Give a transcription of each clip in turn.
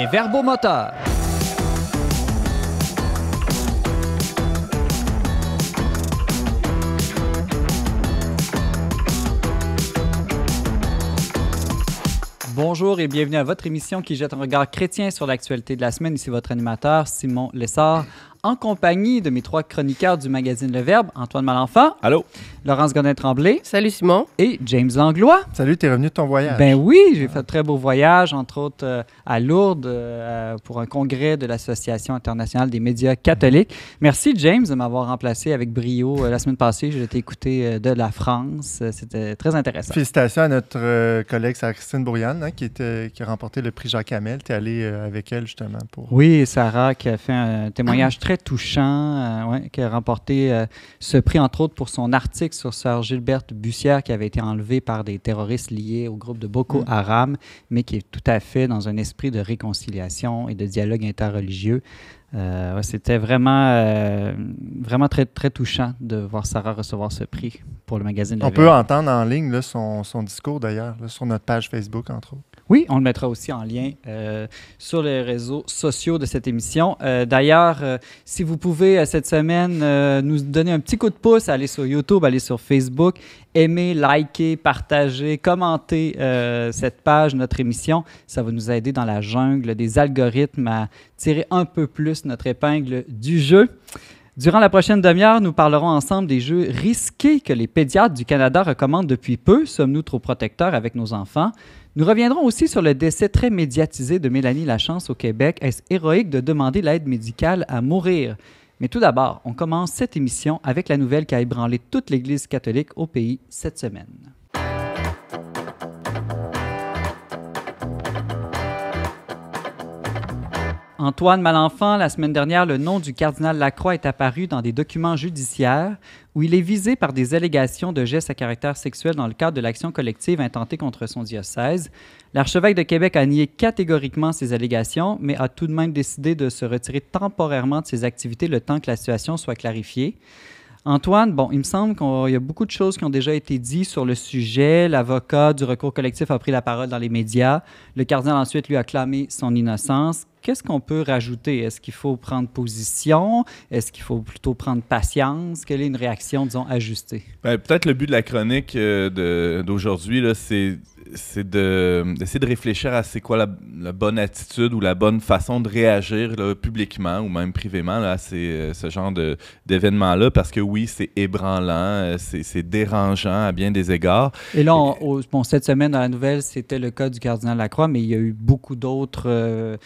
Les verbomoteurs. Bonjour et bienvenue à votre émission qui jette un regard chrétien sur l'actualité de la semaine. Ici votre animateur Simon Lessard, en compagnie de mes trois chroniqueurs du magazine Le Verbe, Antoine Malenfant. Allô. Laurence Godin-Tremblay. Salut Simon. Et James Langlois. Salut, t'es revenu de ton voyage. Ben oui, j'ai fait un très beau voyage, entre autres à Lourdes, pour un congrès de l'Association internationale des médias catholiques. Merci James de m'avoir remplacé avec brio la semaine passée. J'ai été écouté de la France. C'était très intéressant. Félicitations à notre collègue Sarah-Christine Bourriane, qui a remporté le prix Jacques Hamel. T'es allé avec elle justement pour... Oui, Sarah qui a fait un témoignage très touchant, qui a remporté ce prix entre autres pour son article sur sœur Gilberte Bussière qui avait été enlevée par des terroristes liés au groupe de Boko Haram, mais qui est tout à fait dans un esprit de réconciliation et de dialogue interreligieux. C'était vraiment très, très touchant de voir Sarah recevoir ce prix pour le magazine. On peut entendre en ligne là, son discours d'ailleurs, là, sur notre page Facebook entre autres. Oui, on le mettra aussi en lien sur les réseaux sociaux de cette émission. D'ailleurs, si vous pouvez cette semaine nous donner un petit coup de pouce, aller sur YouTube, aller sur Facebook, aimer, liker, partager, commenter cette page, notre émission, ça va nous aider dans la jungle des algorithmes à tirer un peu plus notre épingle du jeu. Durant la prochaine demi-heure, nous parlerons ensemble des jeux risqués que les pédiatres du Canada recommandent depuis peu. Sommes-nous trop protecteurs avec nos enfants? Nous reviendrons aussi sur le décès très médiatisé de Mélanie Lachance au Québec. Est-ce héroïque de demander l'aide médicale à mourir? Mais tout d'abord, on commence cette émission avec la nouvelle qui a ébranlé toute l'Église catholique au pays cette semaine. Antoine Malenfant, la semaine dernière, le nom du cardinal Lacroix est apparu dans des documents judiciaires où il est visé par des allégations de gestes à caractère sexuel dans le cadre de l'action collective intentée contre son diocèse. L'archevêque de Québec a nié catégoriquement ces allégations, mais a tout de même décidé de se retirer temporairement de ses activités le temps que la situation soit clarifiée. Antoine, il me semble qu'il y a beaucoup de choses qui ont déjà été dites sur le sujet. L'avocat du recours collectif a pris la parole dans les médias. Le cardinal ensuite lui a clamé son innocence. Qu'est-ce qu'on peut rajouter? Est-ce qu'il faut prendre position? Est-ce qu'il faut plutôt prendre patience? Quelle est une réaction, disons, ajustée? Peut-être le but de la chronique d'aujourd'hui, là, c'est d'essayer de réfléchir à c'est quoi la bonne attitude ou la bonne façon de réagir là, publiquement ou même privément là, à ce genre d'événements-là, parce que oui, c'est ébranlant, c'est dérangeant à bien des égards. Et là, cette semaine, dans la nouvelle, c'était le cas du cardinal Lacroix, mais il y a eu beaucoup d'autres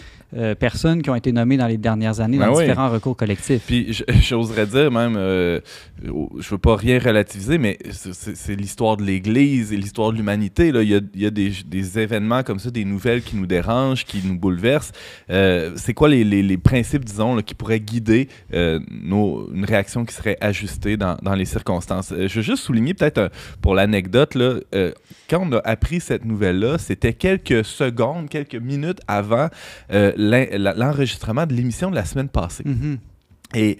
personnes qui ont été nommées dans les dernières années dans différents recours collectifs. Puis j'oserais dire même, je ne veux pas rien relativiser, mais c'est l'histoire de l'Église et l'histoire de l'humanité. Là. Il y a des événements comme ça, des nouvelles qui nous dérangent, qui nous bouleversent. C'est quoi les principes, disons, là, qui pourraient guider une réaction qui serait ajustée dans les circonstances? Je veux juste souligner peut-être pour l'anecdote, là, quand on a appris cette nouvelle-là, c'était quelques secondes, quelques minutes avant l'enregistrement de l'émission de la semaine passée. Mm-hmm. Et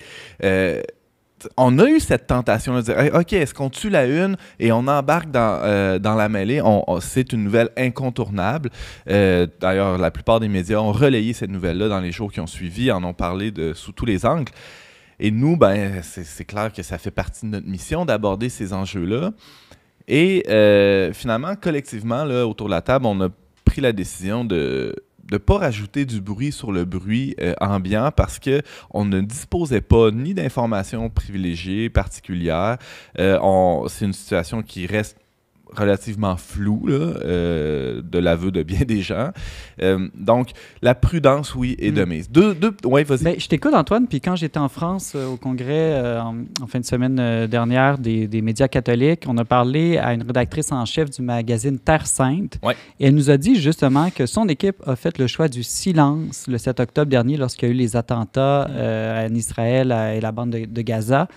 on a eu cette tentation de dire hey, « OK, est-ce qu'on tue la une et on embarque dans la mêlée? » C'est une nouvelle incontournable. D'ailleurs, la plupart des médias ont relayé cette nouvelle-là dans les jours qui ont suivi, en ont parlé sous tous les angles. Et nous, c'est clair que ça fait partie de notre mission d'aborder ces enjeux-là. Et finalement, collectivement, là, autour de la table, on a pris la décision de ne pas rajouter du bruit sur le bruit ambiant parce qu'on ne disposait pas ni d'informations privilégiées particulières. C'est une situation qui reste relativement floue là, de l'aveu de bien des gens. Donc, la prudence, oui, est de mise. Ouais, vas-y. Je t'écoute, Antoine, puis quand j'étais en France au congrès en fin de semaine dernière des médias catholiques, on a parlé à une rédactrice en chef du magazine Terre Sainte. Ouais. Et elle nous a dit justement que son équipe a fait le choix du silence le 7 octobre dernier lorsqu'il y a eu les attentats en Israël et la bande de Gaza.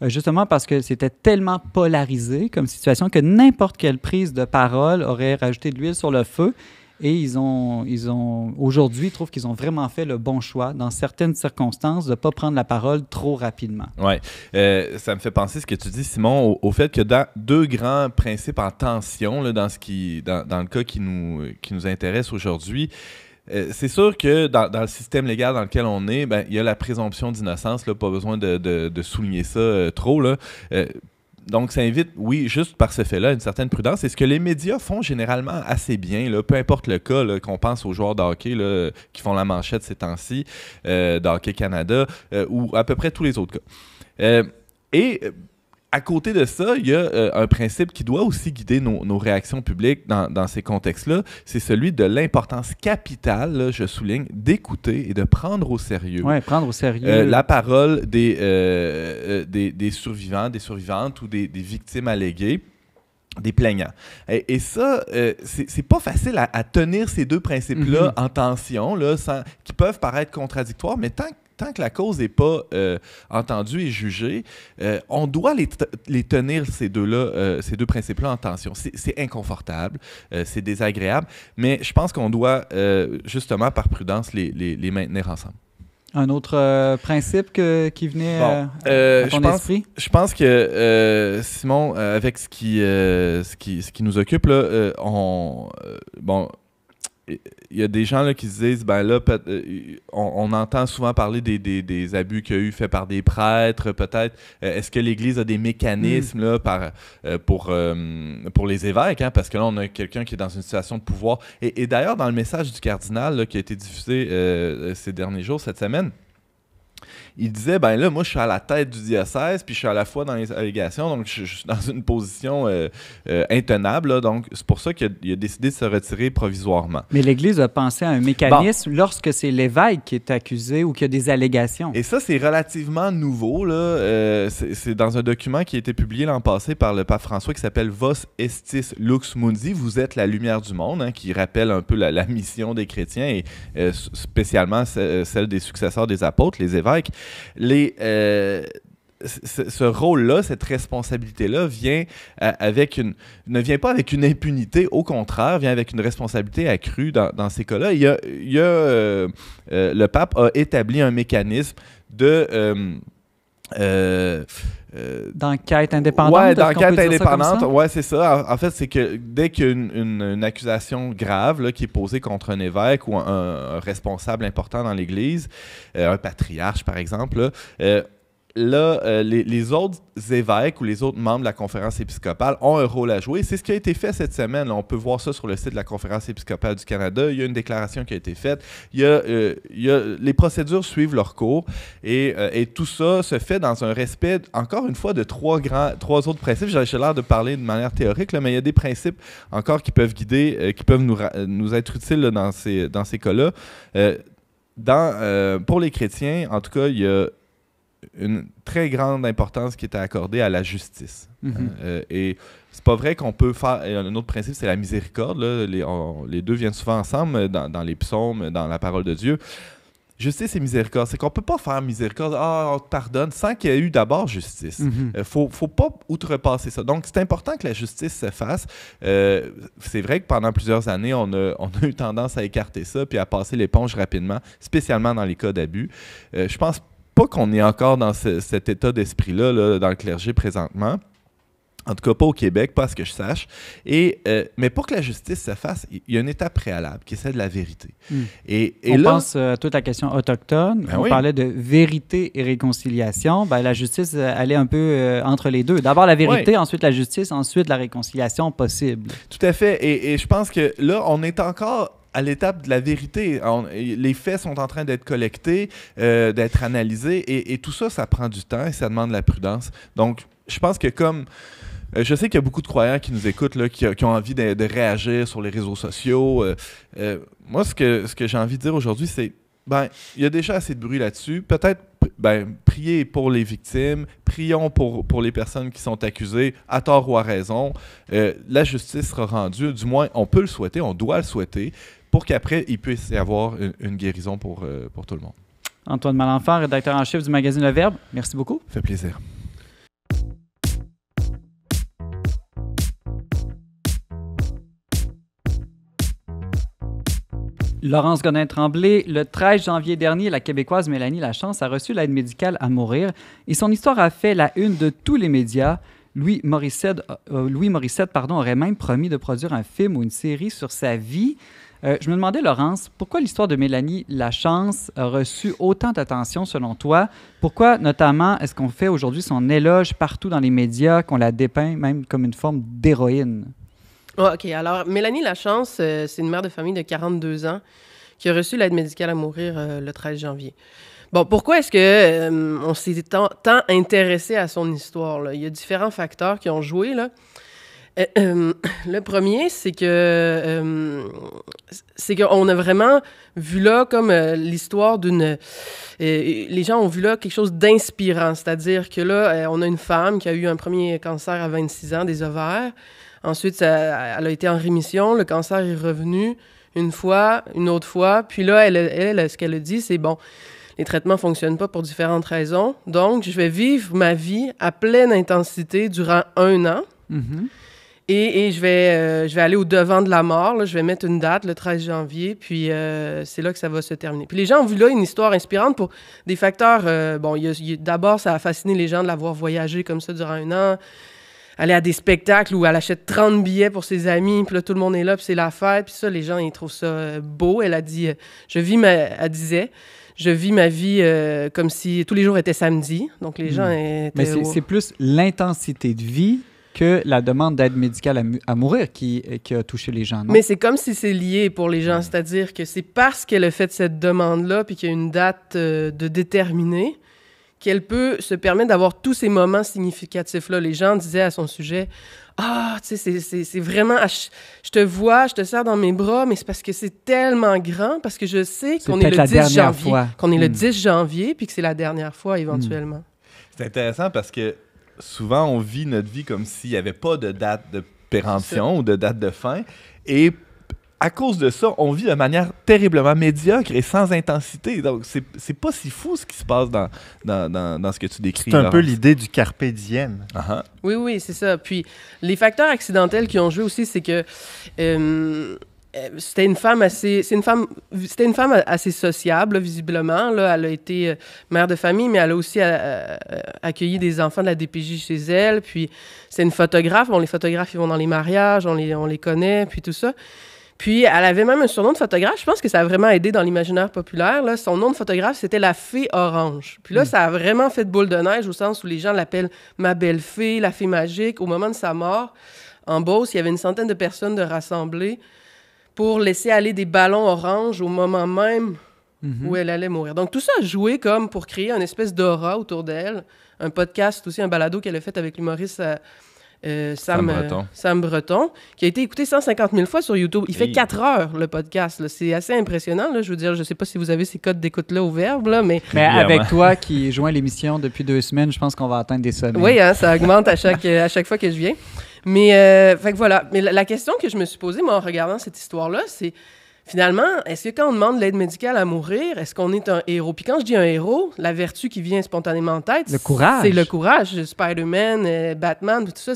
Justement parce que c'était tellement polarisé comme situation que n'importe quelle prise de parole aurait rajouté de l'huile sur le feu. Et ils ont aujourd'hui, ils trouvent qu'ils ont vraiment fait le bon choix, dans certaines circonstances, de ne pas prendre la parole trop rapidement. Oui. Ça me fait penser ce que tu dis, Simon, au fait que dans deux grands principes en tension, là, dans le cas qui nous intéresse aujourd'hui, c'est sûr que dans le système légal dans lequel on est, il y a la présomption d'innocence, là, pas besoin de souligner ça trop, là. Donc, ça invite, oui, juste par ce fait-là, une certaine prudence. Et ce que les médias font généralement assez bien, là, peu importe le cas, là, qu'on pense aux joueurs de hockey là, qui font la manchette ces temps-ci, de Hockey Canada, ou à peu près tous les autres cas. À côté de ça, il y a un principe qui doit aussi guider nos réactions publiques dans ces contextes-là. C'est celui de l'importance capitale, là, je souligne, d'écouter et de prendre au sérieux. Oui, prendre au sérieux. La parole des survivants, des survivantes ou des victimes alléguées, des plaignants. Et ça, c'est pas facile à tenir ces deux principes-là en tension, là, qui peuvent paraître contradictoires, mais tant que la cause n'est pas entendue et jugée, on doit les tenir, ces deux principes-là en tension. C'est inconfortable, c'est désagréable, mais je pense qu'on doit, justement, par prudence, les maintenir ensemble. Un autre principe qui venait à ton esprit? Je pense que, Simon, avec ce qui nous occupe, là, il y a des gens là, qui se disent, on entend souvent parler des abus qu'il y a eu faits par des prêtres, peut-être. Est-ce que l'Église a des mécanismes là, pour les évêques? Hein? Parce que là, on a quelqu'un qui est dans une situation de pouvoir. Et d'ailleurs, dans le message du cardinal là, qui a été diffusé ces derniers jours, cette semaine, il disait, moi, je suis à la tête du diocèse, puis je suis à la fois dans les allégations, donc je suis dans une position intenable, là, donc c'est pour ça qu'il a décidé de se retirer provisoirement. Mais l'Église a pensé à un mécanisme lorsque c'est l'évêque qui est accusé ou qu'il y a des allégations. Et ça, c'est relativement nouveau, là. C'est dans un document qui a été publié l'an passé par le pape François qui s'appelle Vos Estis Lux Mundi, vous êtes la lumière du monde, hein, qui rappelle un peu la mission des chrétiens et spécialement celle des successeurs des apôtres, les évêques. Ce rôle-là, cette responsabilité-là ne vient pas avec une impunité, au contraire, vient avec une responsabilité accrue dans ces cas-là. Le pape a établi un mécanisme d'enquête indépendante. Oui, d'enquête indépendante. Oui, c'est ça. En fait, c'est que dès qu'il y a une accusation grave là, qui est posée contre un évêque ou un responsable important dans l'Église, un patriarche par exemple, les autres évêques ou les autres membres de la conférence épiscopale ont un rôle à jouer. C'est ce qui a été fait cette semaine. Là, on peut voir ça sur le site de la conférence épiscopale du Canada. Il y a une déclaration qui a été faite. Les procédures suivent leur cours et tout ça se fait dans un respect, encore une fois, de trois autres principes. J'ai l'air de parler de manière théorique, là, mais il y a des principes encore qui peuvent guider, qui peuvent nous être utiles là, dans ces cas-là. Pour les chrétiens, en tout cas, il y a une très grande importance qui est accordée à la justice. Et c'est pas vrai qu'on peut faire... Un autre principe, c'est la miséricorde. Là. Les deux viennent souvent ensemble dans les psaumes, dans la parole de Dieu. Justice et miséricorde, c'est qu'on peut pas faire miséricorde, on te pardonne, sans qu'il y ait eu d'abord justice. Faut pas outrepasser ça. Donc, c'est important que la justice se fasse. C'est vrai que pendant plusieurs années, on a eu tendance à écarter ça puis à passer l'éponge rapidement, spécialement dans les cas d'abus. Je pense pas qu'on est encore dans cet état d'esprit-là là, dans le clergé présentement. En tout cas, pas au Québec, pas à ce que je sache. Mais pour que la justice se fasse, il y a une étape préalable qui est celle de la vérité. On pense à toute la question autochtone. On parlait de vérité et réconciliation. La justice, elle est un peu entre les deux. D'abord la vérité, ensuite la justice, ensuite la réconciliation possible. Tout à fait. Et je pense que là, on est encore à l'étape de la vérité. Les faits sont en train d'être collectés, d'être analysés. Et tout ça, ça prend du temps et ça demande de la prudence. Donc, je pense que comme... je sais qu'il y a beaucoup de croyants qui nous écoutent, là, qui ont envie de réagir sur les réseaux sociaux. Moi, ce que j'ai envie de dire aujourd'hui, c'est il y a déjà assez de bruit là-dessus. Peut-être priez pour les victimes, prions pour les personnes qui sont accusées, à tort ou à raison. La justice sera rendue, du moins, on peut le souhaiter, on doit le souhaiter, pour qu'après, il puisse y avoir une guérison pour tout le monde. Antoine Malenfant, rédacteur en chef du magazine Le Verbe, merci beaucoup. Ça fait plaisir. Laurence Godin-Tremblay, le 13 janvier dernier, la Québécoise Mélanie Lachance a reçu l'aide médicale à mourir et son histoire a fait la une de tous les médias. Louis Morissette aurait même promis de produire un film ou une série sur sa vie. Je me demandais, Laurence, pourquoi l'histoire de Mélanie Lachance a reçu autant d'attention selon toi? Pourquoi, notamment, est-ce qu'on fait aujourd'hui son éloge partout dans les médias, qu'on la dépeint même comme une forme d'héroïne? OK. Alors, Mélanie Lachance, c'est une mère de famille de 42 ans qui a reçu l'aide médicale à mourir le 13 janvier. Bon, pourquoi est-ce que on s'est tant intéressé à son histoire, là? Il y a différents facteurs qui ont joué, là. Le premier, c'est qu'on a vraiment vu là comme l'histoire d'une... les gens ont vu là quelque chose d'inspirant, c'est-à-dire que là, on a une femme qui a eu un premier cancer à 26 ans, des ovaires. Ensuite, elle a été en rémission, le cancer est revenu une fois, une autre fois. Puis là, elle ce qu'elle a dit, c'est bon, les traitements ne fonctionnent pas pour différentes raisons. Donc, je vais vivre ma vie à pleine intensité durant 1 an. Mm-hmm. Et je vais aller au-devant de la mort. Là. Je vais mettre une date, le 13 janvier, puis c'est là que ça va se terminer. Puis les gens ont vu là une histoire inspirante pour des facteurs... d'abord, ça a fasciné les gens de la voir voyager comme ça durant 1 an, aller à des spectacles où elle achète 30 billets pour ses amis, puis là, tout le monde est là, puis c'est la fête. Puis ça, les gens, ils trouvent ça beau. Elle a dit... elle disait... Je vis ma vie comme si tous les jours étaient samedi. Donc, les gens étaient... Mais c'est plus l'intensité de vie que la demande d'aide médicale à mourir qui a touché les gens, non? Mais c'est comme si c'est lié pour les gens. C'est-à-dire que c'est parce qu'elle a fait cette demande-là puis qu'il y a une date de déterminée qu'elle peut se permettre d'avoir tous ces moments significatifs-là. Les gens disaient à son sujet... Ah, tu sais, c'est vraiment... je te vois, je te serre dans mes bras, mais c'est parce que c'est tellement grand, parce que je sais qu'on est le 10 janvier. Qu'on est le 10 janvier, puis que c'est la dernière fois, éventuellement. C'est intéressant parce que souvent, on vit notre vie comme s'il n'y avait pas de date de péremption ou de date de fin. Et à cause de ça, on vit de manière terriblement médiocre et sans intensité. Donc, c'est pas si fou ce qui se passe dans ce que tu décris. C'est un peu l'idée du carpe diem. Uh-huh. Oui, c'est ça. Puis, les facteurs accidentels qui ont joué aussi, c'est que c'était une femme assez sociable, là, visiblement. Là, elle a été mère de famille, mais elle a aussi accueilli des enfants de la DPJ chez elle. Puis, c'est une photographe. Bon, les photographes, ils vont dans les mariages, on les connaît, puis tout ça. Puis, elle avait même un surnom de photographe. Je pense que ça a vraiment aidé dans l'imaginaire populaire. Là. Son nom de photographe, c'était la Fée Orange. Puis là, ça a vraiment fait boule de neige au sens où les gens l'appellent ma belle-fée, la Fée magique. Au moment de sa mort, en Beauce, il y avait une centaine de personnes de rassemblées pour laisser aller des ballons orange au moment même où elle allait mourir. Donc, tout ça a joué comme pour créer une espèce d'aura autour d'elle. Un podcast aussi, un balado qu'elle a fait avec l'humoriste... Sam Breton, qui a été écouté 150 000 fois sur YouTube. Il fait 4 heures, le podcast. Là. C'est assez impressionnant. Là. Je veux dire, je ne sais pas si vous avez ces codes d'écoute-là au Verbe, là, mais avec toi qui joins l'émission depuis 2 semaines, je pense qu'on va atteindre des sommets. Oui, hein, ça augmente à chaque fois que je viens. Mais, fait que voilà. Mais la question que je me suis posée, moi, en regardant cette histoire-là, c'est finalement, est-ce que quand on demande l'aide médicale à mourir, est-ce qu'on est un héros? Puis quand je dis un héros, la vertu qui vient spontanément en tête, le courage. C'est le courage. Spider-Man, Batman, tout ça,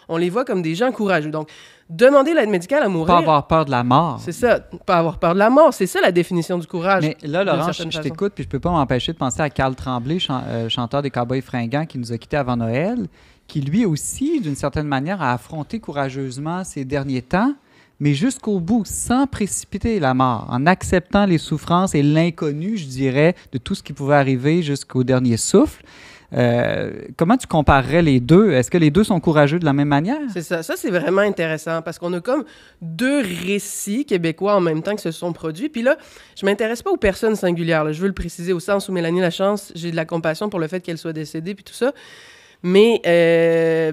on les voit comme des gens courageux. Donc, demander l'aide médicale à mourir... Pas avoir peur de la mort. C'est ça, pas avoir peur de la mort. C'est ça la définition du courage. Mais là, Laurent, je t'écoute, puis je peux pas m'empêcher de penser à Carl Tremblay, chanteur des Cowboys fringants qui nous a quittés avant Noël, qui lui aussi, d'une certaine manière, a affronté courageusement ces derniers temps, mais jusqu'au bout, sans précipiter la mort, en acceptant les souffrances et l'inconnu, je dirais, de tout ce qui pouvait arriver jusqu'au dernier souffle. Comment tu comparerais les deux? Est-ce que les deux sont courageux de la même manière? C'est ça. Ça, c'est vraiment intéressant parce qu'on a comme 2 récits québécois en même temps qui se sont produits. Puis là, je m'intéresse pas aux personnes singulières. Là. Je veux le préciser au sens où Mélanie Lachance, j'ai de la compassion pour le fait qu'elle soit décédée puis tout ça. Mais,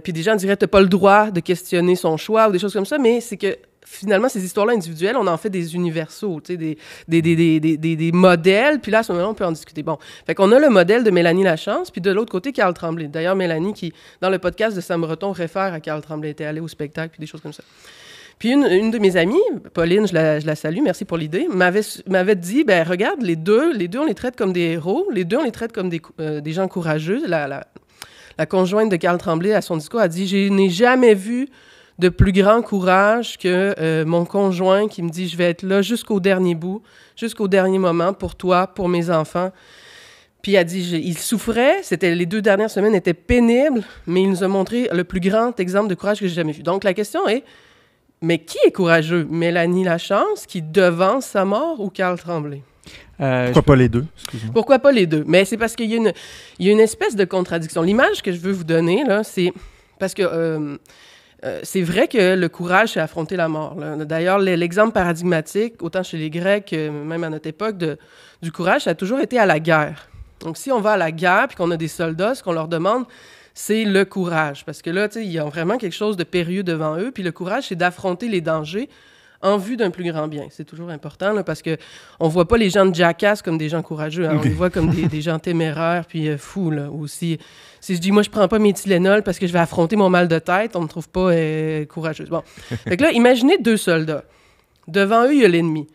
puis des gens diraient, t'as pas le droit de questionner son choix ou des choses comme ça, mais c'est que finalement, ces histoires-là individuelles, on en fait des universaux, tu sais, des modèles, puis là, à ce moment-là, on peut en discuter. Bon, fait qu'on a le modèle de Mélanie Lachance, puis de l'autre côté, Carl Tremblay. D'ailleurs, Mélanie, qui, dans le podcast de Sam Breton, réfère à Carl Tremblay, était allée au spectacle, puis des choses comme ça. Puis une de mes amies, Pauline, je la salue, merci pour l'idée, m'avait dit, ben regarde, les deux, on les traite comme des héros, les deux, on les traite comme des gens courageux. La conjointe de Carl Tremblay, à son discours, a dit « Je n'ai jamais vu de plus grand courage que mon conjoint qui me dit « Je vais être là jusqu'au dernier bout, jusqu'au dernier moment pour toi, pour mes enfants. » Puis elle a dit « Il souffrait, les 2 dernières semaines étaient pénibles, mais il nous a montré le plus grand exemple de courage que j'ai jamais vu. » Donc la question est, Mais qui est courageux? Mélanie Lachance qui devance sa mort ou Carl Tremblay? Pourquoi pas les deux? Excuse-moi. Pourquoi pas les deux? Mais c'est parce qu'il y a une espèce de contradiction. L'image que je veux vous donner, là, c'est parce que c'est vrai que le courage, c'est affronter la mort. Là. D'ailleurs, l'exemple paradigmatique, autant chez les Grecs, même à notre époque, du courage, ça a toujours été à la guerre. Donc, si on va à la guerre puis qu'on a des soldats, ce qu'on leur demande, c'est le courage. Parce que là, tu sais, ils ont vraiment quelque chose de périlleux devant eux. Puis le courage, c'est d'affronter les dangers en vue d'un plus grand bien. C'est toujours important, là, parce qu'on ne voit pas les gens de Jackass comme des gens courageux. Hein. On les voit comme des gens téméraires puis fous. Là. Ou si je dis, moi, je prends pas mes Tylenol parce que je vais affronter mon mal de tête, on ne me trouve pas courageuse. Bon. Fait que là, imaginez 2 soldats. Devant eux, il y a l'ennemi.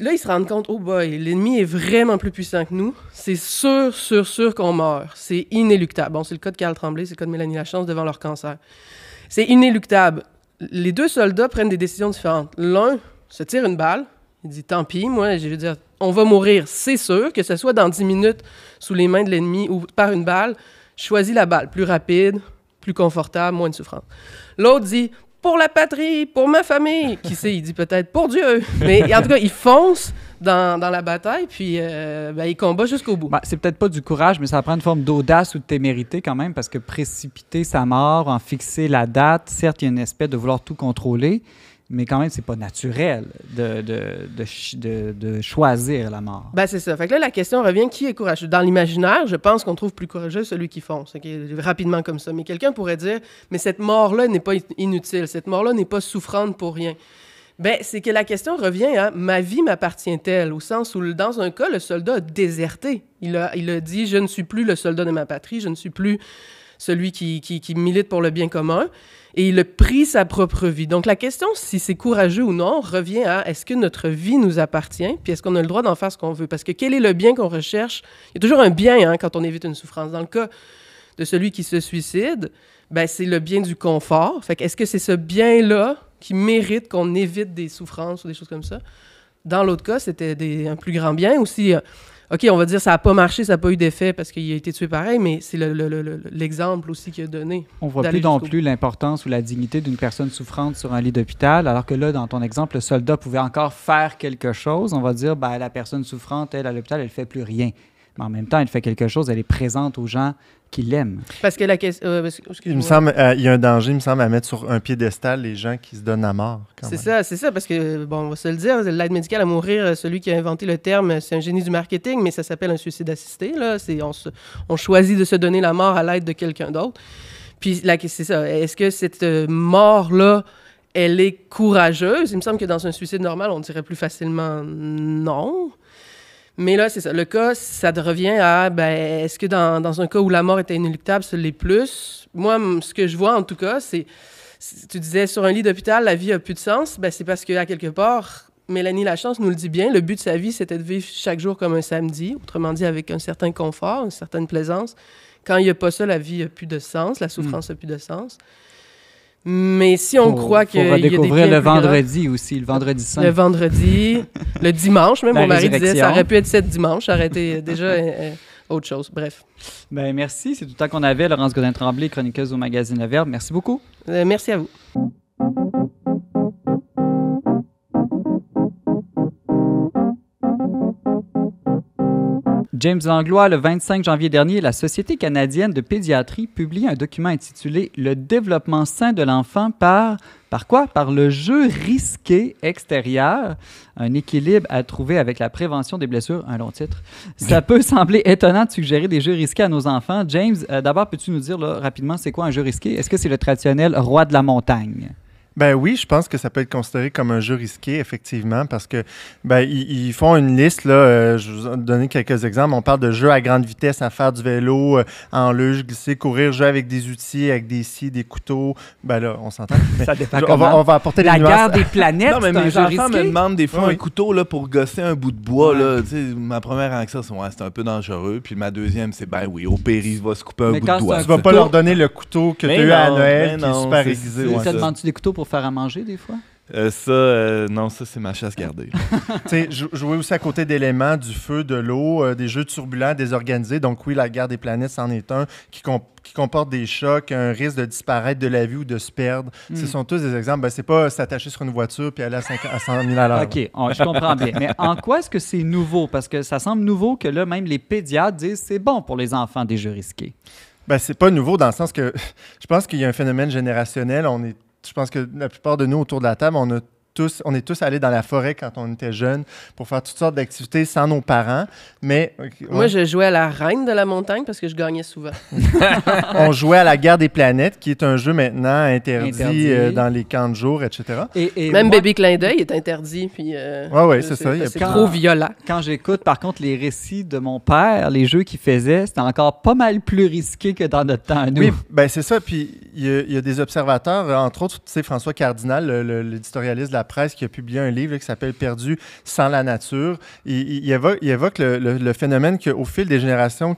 Là, ils se rendent compte, oh boy, l'ennemi est vraiment plus puissant que nous. C'est sûr qu'on meurt. C'est inéluctable. Bon, c'est le cas de Carl Tremblay, c'est le cas de Mélanie Lachance devant leur cancer. C'est inéluctable. Les 2 soldats prennent des décisions différentes. L'un se tire une balle. Il dit, tant pis, moi, je veux dire, on va mourir, c'est sûr, que ce soit dans 10 minutes sous les mains de l'ennemi ou par une balle. Je choisis la balle, plus rapide, plus confortable, moins de souffrance. L'autre dit, pour la patrie, pour ma famille. Qui sait, il dit peut-être pour Dieu. Mais en tout cas, il fonce dans la bataille, puis il combat jusqu'au bout. C'est peut-être pas du courage, mais ça prend une forme d'audace ou de témérité quand même, parce que précipiter sa mort, en fixer la date, certes, il y a une espèce de vouloir tout contrôler, mais quand même, c'est pas naturel de choisir la mort. C'est ça. Fait que là, la question revient, qui est courageux? Dans l'imaginaire, je pense qu'on trouve plus courageux celui qui fonce, rapidement comme ça. Mais quelqu'un pourrait dire, mais cette mort-là n'est pas inutile, cette mort-là n'est pas souffrante pour rien. C'est que la question revient à « ma vie m'appartient-elle » au sens où, dans un cas, le soldat a déserté. Il a dit « je ne suis plus le soldat de ma patrie, je ne suis plus celui qui milite pour le bien commun ». Et il a pris sa propre vie. Donc, la question, si c'est courageux ou non, revient à est-ce que notre vie nous appartient, puis est-ce qu'on a le droit d'en faire ce qu'on veut? Parce que quel est le bien qu'on recherche? Il y a toujours un bien quand on évite une souffrance. Dans le cas de celui qui se suicide, c'est le bien du confort. Fait que est-ce que c'est ce bien-là qui mérite qu'on évite des souffrances ou des choses comme ça? Dans l'autre cas, c'était un plus grand bien aussi. OK, on va dire ça n'a pas marché, ça n'a pas eu d'effet parce qu'il a été tué pareil, mais c'est l'exemple aussi qu'il a donné. On ne voit plus non plus l'importance ou la dignité d'une personne souffrante sur un lit d'hôpital, alors que là, dans ton exemple, le soldat pouvait encore faire quelque chose. On va dire, la personne souffrante, elle, à l'hôpital, elle ne fait plus rien. Mais en même temps, elle fait quelque chose, elle est présente aux gens qui l'aiment. Parce que la question... il me semble, il y a un danger, il me semble, à mettre sur un piédestal les gens qui se donnent à mort. C'est ça, parce que, on va se le dire, l'aide médicale à mourir, celui qui a inventé le terme, c'est un génie du marketing, mais ça s'appelle un suicide assisté. Là. On choisit de se donner la mort à l'aide de quelqu'un d'autre. Puis, c'est ça, est-ce que cette mort-là, elle est courageuse? Il me semble que dans un suicide normal, on dirait plus facilement non. Mais là, c'est ça. Le cas, ça revient à, est-ce que dans un cas où la mort était inéluctable, ça l'est plus? Moi, ce que je vois, en tout cas, c'est tu disais, sur un lit d'hôpital, la vie a plus de sens. C'est parce qu'à quelque part, Mélanie Lachance nous le dit bien, le but de sa vie, c'était de vivre chaque jour comme un samedi, autrement dit, avec un certain confort, une certaine plaisance. Quand il n'y a pas ça, la vie n'a plus de sens, la souffrance n'a plus de sens. Mais si on croit qu'il y a des biens redécouvrir le vendredi grands, aussi, le vendredi saint. Le vendredi, le dimanche, même mon mari disait ça aurait pu être 7 dimanches, ça aurait été déjà autre chose. Bref. Merci, c'est tout le temps qu'on avait. Laurence Godin-Tremblay, chroniqueuse au magazine Le Verbe. Merci beaucoup. Merci à vous. James Langlois, le 25 janvier dernier, la Société canadienne de pédiatrie publie un document intitulé « Le développement sain de l'enfant par quoi? Par le jeu risqué extérieur, un équilibre à trouver avec la prévention des blessures », un long titre. Ça peut sembler étonnant de suggérer des jeux risqués à nos enfants. James, d'abord, peux-tu nous dire rapidement c'est quoi un jeu risqué? Est-ce que c'est le traditionnel roi de la montagne? Oui, je pense que ça peut être considéré comme un jeu risqué, effectivement, parce que ils font une liste, là, je vous ai donné quelques exemples. On parle de jeux à grande vitesse, à faire du vélo, en luge, glisser, courir, jouer avec des outils, avec des scies, des couteaux. Là, on s'entend. Ça dépend on va apporter des nuances. La guerre des planètes, non, mais mes enfants me demandent des fois un couteau là, pour gosser un bout de bois. Là, ma première réaction, c'est un peu dangereux. Puis ma deuxième, c'est oui, au pire, il va se couper un bout de doigt. Tu vas pas leur donner le couteau que tu as eu à Noël, qui est super aiguisé. Te demandes-tu des couteaux pour faire à manger, des fois? Non, ça, c'est ma chasse gardée. Tu sais, jouer aussi à côté d'éléments, du feu, de l'eau, des jeux turbulents, désorganisés. Donc oui, la guerre des planètes, c'en est un qui comporte des chocs, un risque de disparaître de la vue ou de se perdre. Ce sont tous des exemples. Ben, c'est pas s'attacher sur une voiture puis aller à 100 000 à l'heure. OK, je comprends bien. Mais en quoi est-ce que c'est nouveau? Parce que ça semble nouveau que là, même les pédiatres disent c'est bon pour les enfants des jeux risqués. Ben, c'est pas nouveau dans le sens que je pense qu'il y a un phénomène générationnel. Je pense que la plupart de nous autour de la table, on est tous allés dans la forêt quand on était jeunes pour faire toutes sortes d'activités sans nos parents. Mais Moi, je jouais à la Reine de la montagne parce que je gagnais souvent. on jouait à la guerre des planètes, qui est un jeu maintenant interdit. Dans les camps de jour, etc. Et Même moi, Bébé Clin d'œil est interdit. Puis, Ouais, c'est ça. C'est trop violent. quand j'écoute, par contre, les récits de mon père, les jeux qu'il faisait, c'était encore pas mal plus risqué que dans notre temps à nous. Oui, ben c'est ça. Puis il y a des observateurs, entre autres, tu sais, François Cardinal, l'éditorialiste de la presse, qui a publié un livre là, qui s'appelle Perdu sans la nature. Il évoque le phénomène qu'au fil des générations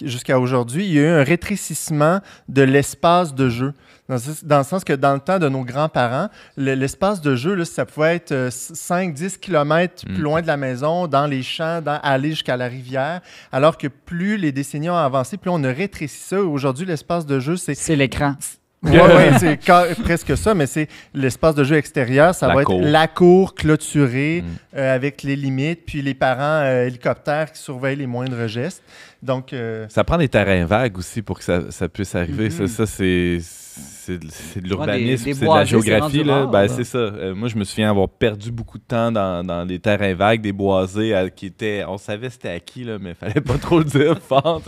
jusqu'à aujourd'hui, il y a eu un rétrécissement de l'espace de jeu. Dans le sens que dans le temps de nos grands-parents, l'espace de jeu, là, ça pouvait être 5-10 km plus loin de la maison, dans les champs, aller jusqu'à la rivière, alors que plus les décennies ont avancé, plus on a rétréci ça. Aujourd'hui, l'espace de jeu, C'est l'écran. Oui, c'est presque ça, mais c'est l'espace de jeu extérieur. Ça va être la cour clôturée avec les limites, puis les parents hélicoptères qui surveillent les moindres gestes. Donc, Ça prend des terrains vagues aussi pour que ça puisse arriver. Ça c'est de l'urbanisme, c'est de la géographie. Là. Ben, c'est ça. Moi, je me souviens avoir perdu beaucoup de temps dans des terrains vagues, des boisés qui étaient... On savait c'était à qui, là, mais il fallait pas trop le dire fort.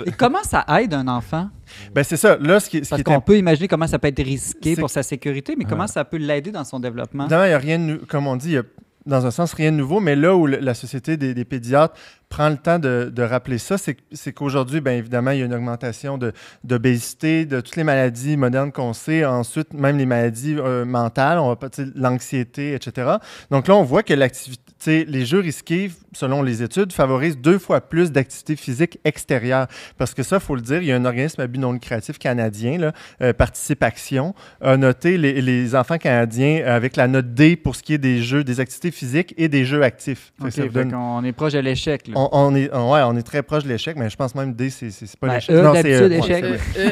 Et comment ça aide un enfant? Ben c'est ça. Là, Parce qu'on peut imaginer comment ça peut être risqué pour sa sécurité, mais comment ça peut l'aider dans son développement? Évidemment, il n'y a rien, comme on dit, il y a dans un sens rien de nouveau, mais là où la Société des pédiatres prend le temps de rappeler ça, c'est qu'aujourd'hui, bien évidemment, il y a une augmentation d'obésité, de toutes les maladies modernes qu'on sait, ensuite même les maladies mentales, on va pas l'anxiété, etc. Donc là, on voit que les jeux risqués, selon les études, favorisent 2 fois plus d'activité physique extérieure. Parce que ça, il faut le dire, il y a un organisme à but non lucratif canadien, là, Participe Action, a noté les enfants canadiens avec la note D pour ce qui est des jeux, des activités physiques et des jeux actifs. On est proche de l'échec. Là. On est très proche de l'échec, mais je pense même D, c'est pas l'échec. Non, d'habitude, échec.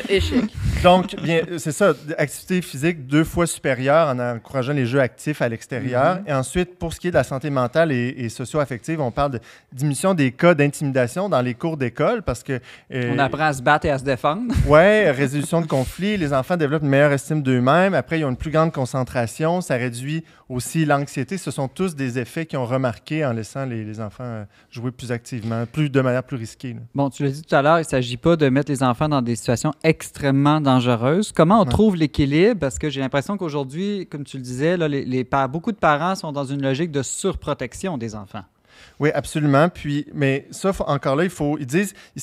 Échec. Donc, bien, c'est ça, activité physique 2 fois supérieure en encourageant les jeux actifs à l'extérieur. Et ensuite, pour ce qui est de la santé mentale et socio-affective, on parle de diminution des cas d'intimidation dans les cours d'école parce que... on apprend à se battre et à se défendre. Oui, résolution de conflits. Les enfants développent une meilleure estime d'eux-mêmes. Après, ils ont une plus grande concentration. Ça réduit aussi l'anxiété. Ce sont tous des effets qu'ils ont remarqués en laissant les enfants jouer plus activement, de manière plus risquée. Là. Bon, tu l'as dit tout à l'heure, il ne s'agit pas de mettre les enfants dans des situations extrêmement dangereuses. Comment on trouve l'équilibre? Parce que j'ai l'impression qu'aujourd'hui, comme tu le disais, là, beaucoup de parents sont dans une logique de surprotection des enfants. Oui, absolument. Mais ça, encore là, ils disent, il ne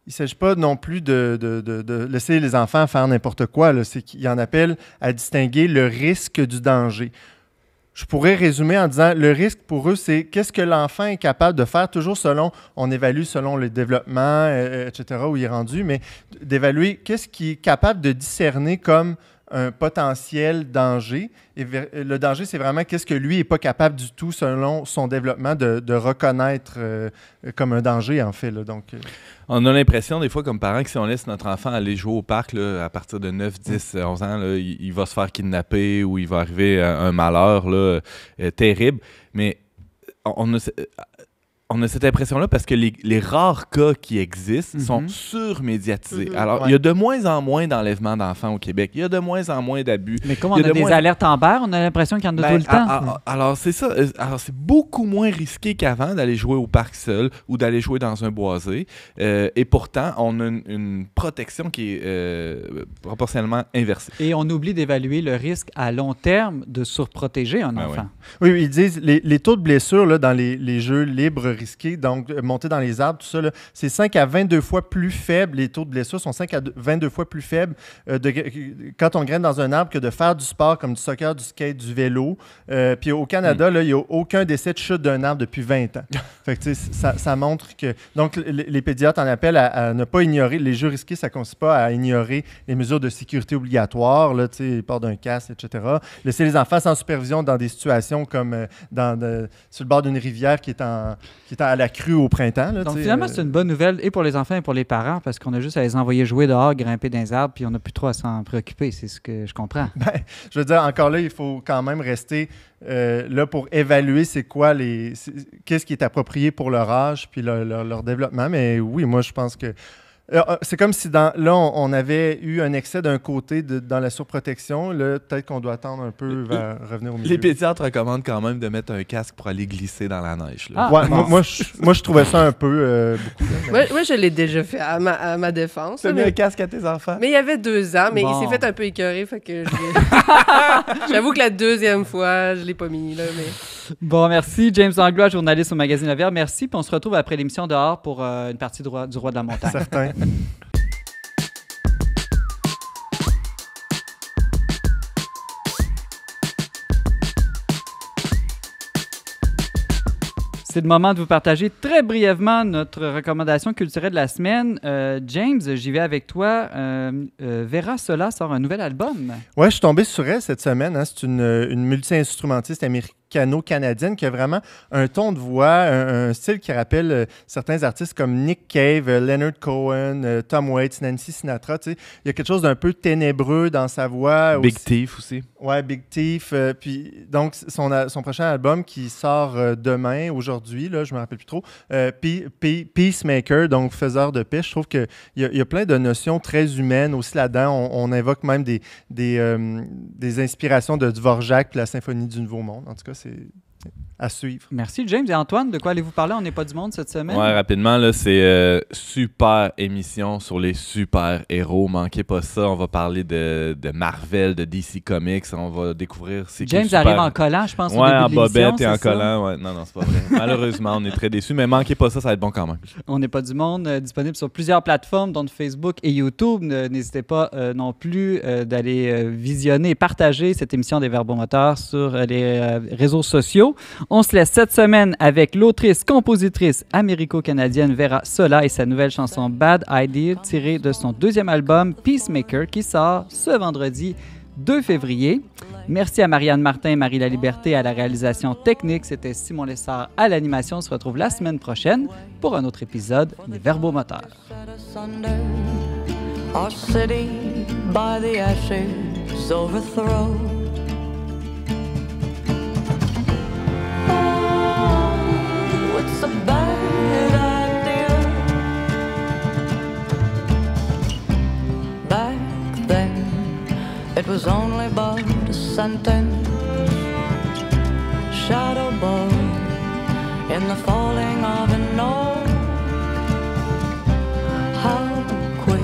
s'agit pas non plus de laisser les enfants faire n'importe quoi. Là. C'est qu'ils en appellent à distinguer le risque du danger. Je pourrais résumer en disant, le risque pour eux, c'est qu'est-ce que l'enfant est capable de faire, toujours on évalue selon le développement, etc., où il est rendu, mais d'évaluer qu'est-ce qu'il est capable de discerner comme un potentiel danger. Et le danger, c'est vraiment qu'est-ce que lui n'est pas capable du tout, selon son développement, de reconnaître comme un danger, en fait. Là. Donc, on a l'impression, des fois, comme parents, que si on laisse notre enfant aller jouer au parc là, à partir de 9, 10, 11 ans, là, il va se faire kidnapper ou il va arriver un malheur là, terrible. Mais on a cette impression-là parce que les rares cas qui existent sont surmédiatisés. Alors, il y a de moins en moins d'enlèvements d'enfants au Québec. Il y a de moins en moins d'abus. Mais comme on a des alertes Amber, on a l'impression qu'il y en a tout le temps. Alors, c'est ça. Alors, c'est beaucoup moins risqué qu'avant d'aller jouer au parc seul ou d'aller jouer dans un boisé. Et pourtant, on a une protection qui est proportionnellement inversée. Et on oublie d'évaluer le risque à long terme de surprotéger un enfant. Oui, ils disent les taux de blessures là, dans les jeux libres risqués, donc monter dans les arbres, tout ça, là, c'est 5 à 22 fois plus faible. Les taux de blessure sont 5 à 22 fois plus faibles quand on grimpe dans un arbre que de faire du sport comme du soccer, du skate, du vélo. Puis au Canada, là, il n'y a aucun décès de chute d'un arbre depuis 20 ans. Fait que, ça montre que... Donc, les pédiatres en appellent à ne pas ignorer. Les jeux risqués, ça ne consiste pas à ignorer les mesures de sécurité obligatoires, là, port d'un casque, etc. Laisser les enfants sans supervision dans des situations comme sur le bord d'une rivière qui est à la crue au printemps. Là, donc, finalement, c'est une bonne nouvelle et pour les enfants et pour les parents parce qu'on a juste à les envoyer jouer dehors, grimper dans les arbres, puis on n'a plus trop à s'en préoccuper. C'est ce que je comprends. Ben, je veux dire, encore là, il faut quand même rester là pour évaluer qu'est-ce qui est approprié pour leur âge puis leur développement. Mais oui, moi, je pense que c'est comme si on avait eu un excès d'un côté dans la surprotection. Là, peut-être qu'on doit attendre un peu vers revenir au milieu. Les pédiatres recommandent quand même de mettre un casque pour aller glisser dans la neige. Là. Ouais, moi, je trouvais ça un peu beaucoup. Là, moi, je l'ai déjà fait à ma défense. Tu as mis un casque à tes enfants? Mais il y avait 2 ans, mais il s'est fait un peu écœurer. Fait que j'avoue que la 2e fois, je l'ai pas mis. Là, mais... Bon, merci. James Langlois, journaliste au magazine Le Verbe. Merci. Puis on se retrouve après l'émission dehors pour une partie du Roi de la montagne. Certain. C'est le moment de vous partager très brièvement notre recommandation culturelle de la semaine. James, j'y vais avec toi. Vera Sola sort un nouvel album. Ouais, je suis tombé sur elle cette semaine. Hein. C'est une multi-instrumentiste américano-canadienne qui a vraiment un ton de voix, un style qui rappelle certains artistes comme Nick Cave, Leonard Cohen, Tom Waits, Nancy Sinatra. Il y a quelque chose d'un peu ténébreux dans sa voix. Big Thief aussi. Ouais, Big Thief. Puis donc, son prochain album qui sort demain, aujourd'hui, là, je ne me rappelle plus trop, Peacemaker, donc faiseur de paix. Je trouve qu'il y a plein de notions très humaines aussi là-dedans. On invoque même des inspirations de Dvorak puis la Symphonie du Nouveau Monde. En tout cas, c'est à suivre. Merci, James. Et Antoine, de quoi allez-vous parler? On n'est pas du monde cette semaine. Ouais, rapidement, là, c'est super émission sur les super-héros. Manquez pas ça. On va parler de Marvel, de DC Comics. On va découvrir James arrive en collant, je pense, au ouais, début en de l'émission, bobette et en collant. Ouais. Non, c'est pas vrai. Malheureusement, on est très déçus, mais manquez pas ça, ça va être bon quand même. On n'est pas du monde, disponible sur plusieurs plateformes, dont Facebook et YouTube. N'hésitez pas non plus d'aller visionner et partager cette émission des Verbomoteurs sur les réseaux sociaux. On se laisse cette semaine avec l'autrice-compositrice américo-canadienne Vera Sola et sa nouvelle chanson Bad Idea tirée de son 2e album Peacemaker qui sort ce vendredi 2 février. Merci à Marianne Martin et Marie Laliberté à la réalisation technique. C'était Simon Lessard à l'animation. On se retrouve la semaine prochaine pour un autre épisode des Verbomoteurs. Our city by the ashes overthrown. It's a bad idea. Back then, it was only but a sentence. Shadow boy in the falling of an oak. How quick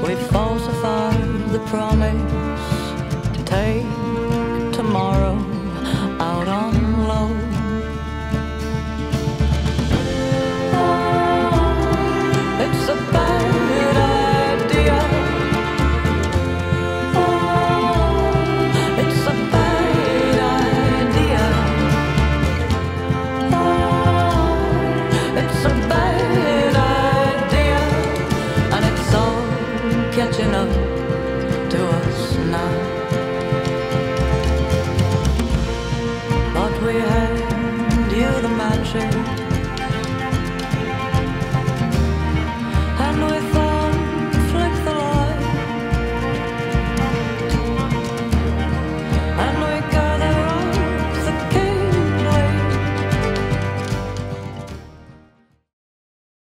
we falsified the promise. Take